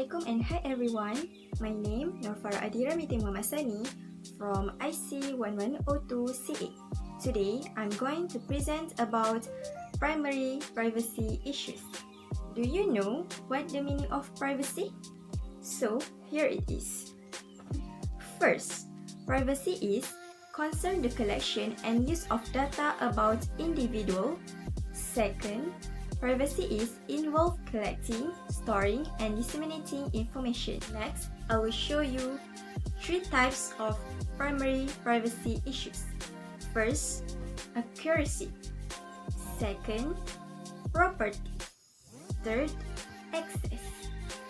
Assalamualaikum and hi everyone. My name Norfara Adira Miti Muhammad Sani from IC 1102CA. Today I'm going to present about primary privacy issues. Do you know what the meaning of privacy? So here it is. First, privacy is concern the collection and use of data about individual. Second, privacy is involve collecting, storing, and disseminating information. Next, I will show you 3 types of primary privacy issues. First, accuracy. Second, property. Third, access.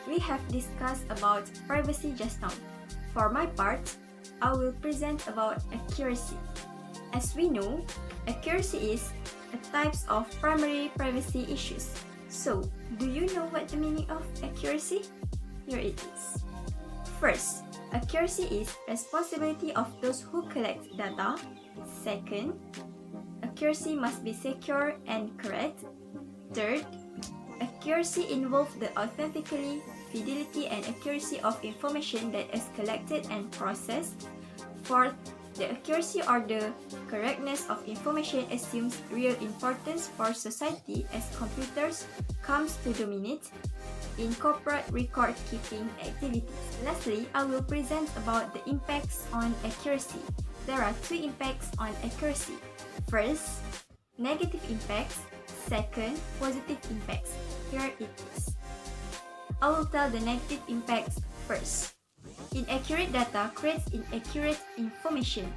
We have discussed about privacy just now. For my part, I will present about accuracy. As we know, accuracy is a types of primary privacy issues. So, do you know what the meaning of accuracy? Here it is. First, accuracy is responsibility of those who collect data. Second, accuracy must be secure and correct. Third, accuracy involves the authenticity, fidelity, and accuracy of information that is collected and processed. Fourth, the accuracy or the correctness of information assumes real importance for society as computers comes to dominate in corporate record-keeping activities. Lastly, I will present about the impacts on accuracy. There are 2 impacts on accuracy. First, negative impacts. Second, positive impacts. Here it is. I will tell the negative impacts first. Inaccurate data creates inaccurate information.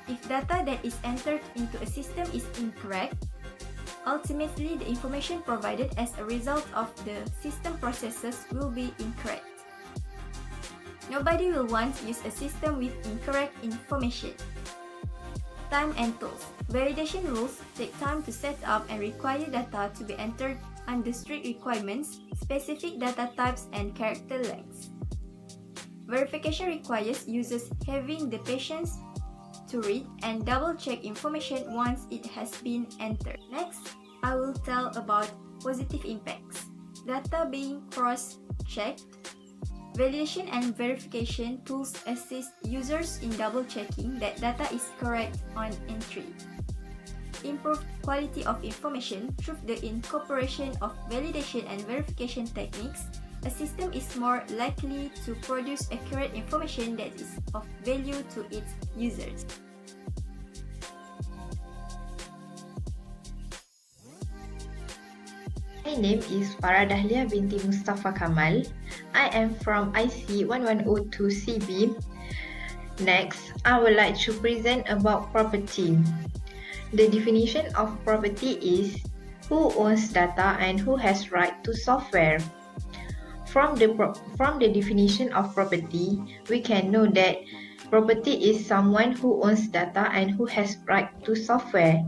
If data that is entered into a system is incorrect, ultimately the information provided as a result of the system processes will be incorrect. Nobody will want to use a system with incorrect information. Time and tools. Validation rules take time to set up and require data to be entered under strict requirements, specific data types, and character lengths. Verification requires users having the patience to read and double-check information once it has been entered. Next, I will tell about positive impacts. Data being cross-checked. Validation and verification tools assist users in double-checking that data is correct on entry. Improved quality of information through the incorporation of validation and verification techniques. A system is more likely to produce accurate information that is of value to its users. My name is Farah Dahlia binti Mustafa Kamal. I am from IC 1102CB. Next, I would like to present about property. The definition of property is who owns data and who has right to software. From the definition of property, we can know that property is someone who owns data and who has right to software.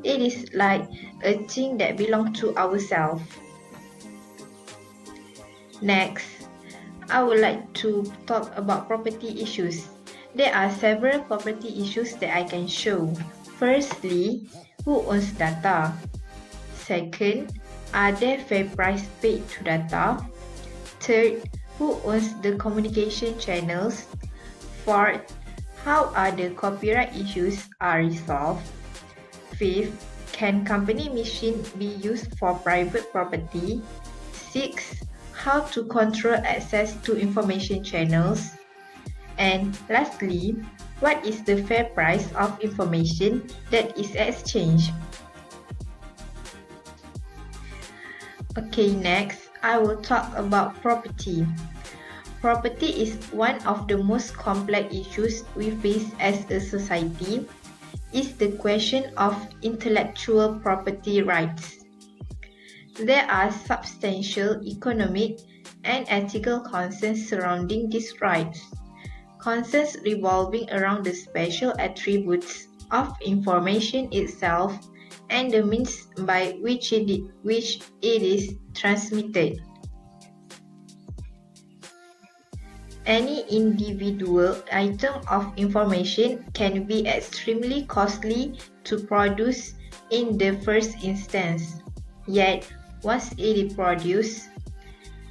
It is like a thing that belongs to ourselves. Next, I would like to talk about property issues. There are several property issues that I can show. Firstly, who owns data? Second, are there fair price paid to data? Third, who owns the communication channels? Fourth, how are the copyright issues are resolved? Fifth, can company machine be used for private property? Sixth, how to control access to information channels? And lastly, what is the fair price of information that is exchanged? Okay, next, I will talk about property. Property is one of the most complex issues we face as a society. It's the question of intellectual property rights. There are substantial economic and ethical concerns surrounding these rights. Concerns revolving around the special attributes of information itself and the means by which it is transmitted. Any individual item of information can be extremely costly to produce in the first instance. Yet, once it is produced,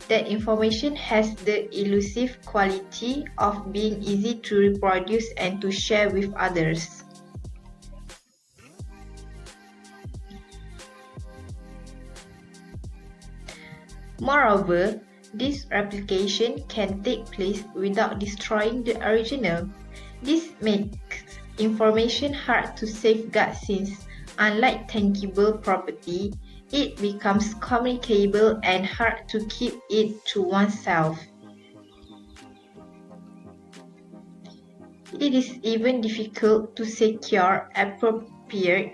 That information has the elusive quality of being easy to reproduce and to share with others. Moreover, this replication can take place without destroying the original. This makes information hard to safeguard since, unlike tangible property, it becomes communicable and hard to keep it to oneself. It is even difficult to secure appropriate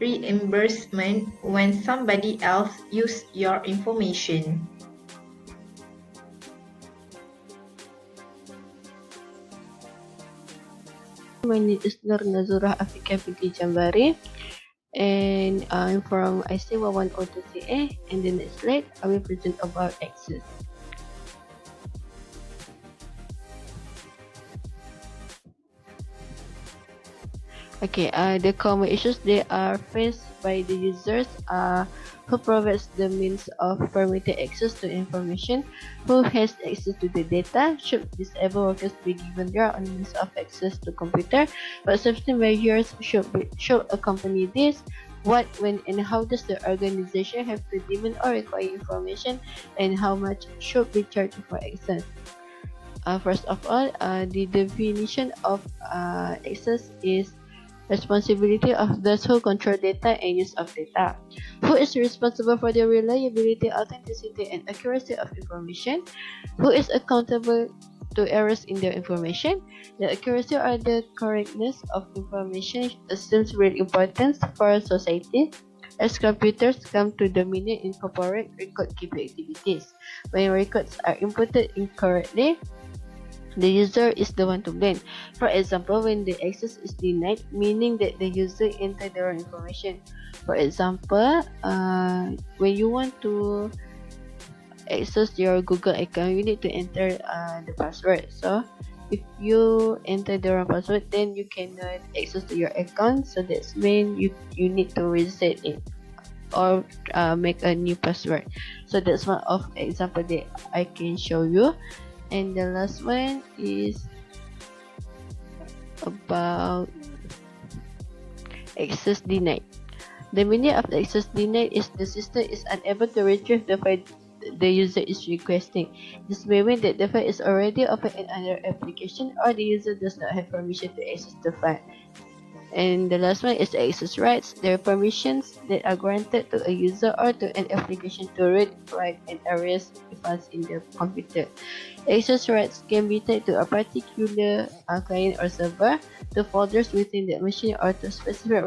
reimbursement when somebody else uses your information. My name is Nur Nazurah Afika binti Jambari, and I'm from IC 1102CA. In the next slide, I will present about access. Okay, the common issues they are faced by the users who provides the means of permitted access to information, who has access to the data, should disabled workers be given their own means of access to computer, what safety measures should accompany this, what, when, and how does the organization have to demand or require information, and how much should be charged for access. First of all, the definition of access is responsibility of those who control data and use of data. Who is responsible for the reliability, authenticity, and accuracy of information? Who is accountable to errors in their information? The accuracy or the correctness of information assumes real importance for society as computers come to dominate in corporate record-keeping activities. When records are inputted incorrectly, the user is the one to blame. For example, when the access is denied, meaning that the user entered the wrong information. For example, when you want to access your Google account, you need to enter the password. So, if you enter the wrong password, then you cannot access to your account. So that's when you need to reset it or make a new password. So that's one of example that I can show you. And the last one is about access denied. The meaning of the access denied is the system is unable to retrieve the file the user is requesting. This may mean that the file is already open in another application or the user does not have permission to access the file. And the last one is access rights. There are permissions that are granted to a user or to an application to read, write, and erase files in the computer. Access rights can be tied to a particular client or server, to folders within the machine, or to specific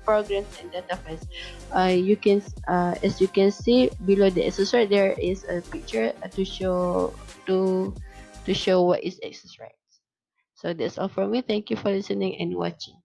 programs and data files. As you can see below the access right, there is a picture to show what is access rights. So that's all from me. Thank you for listening and watching.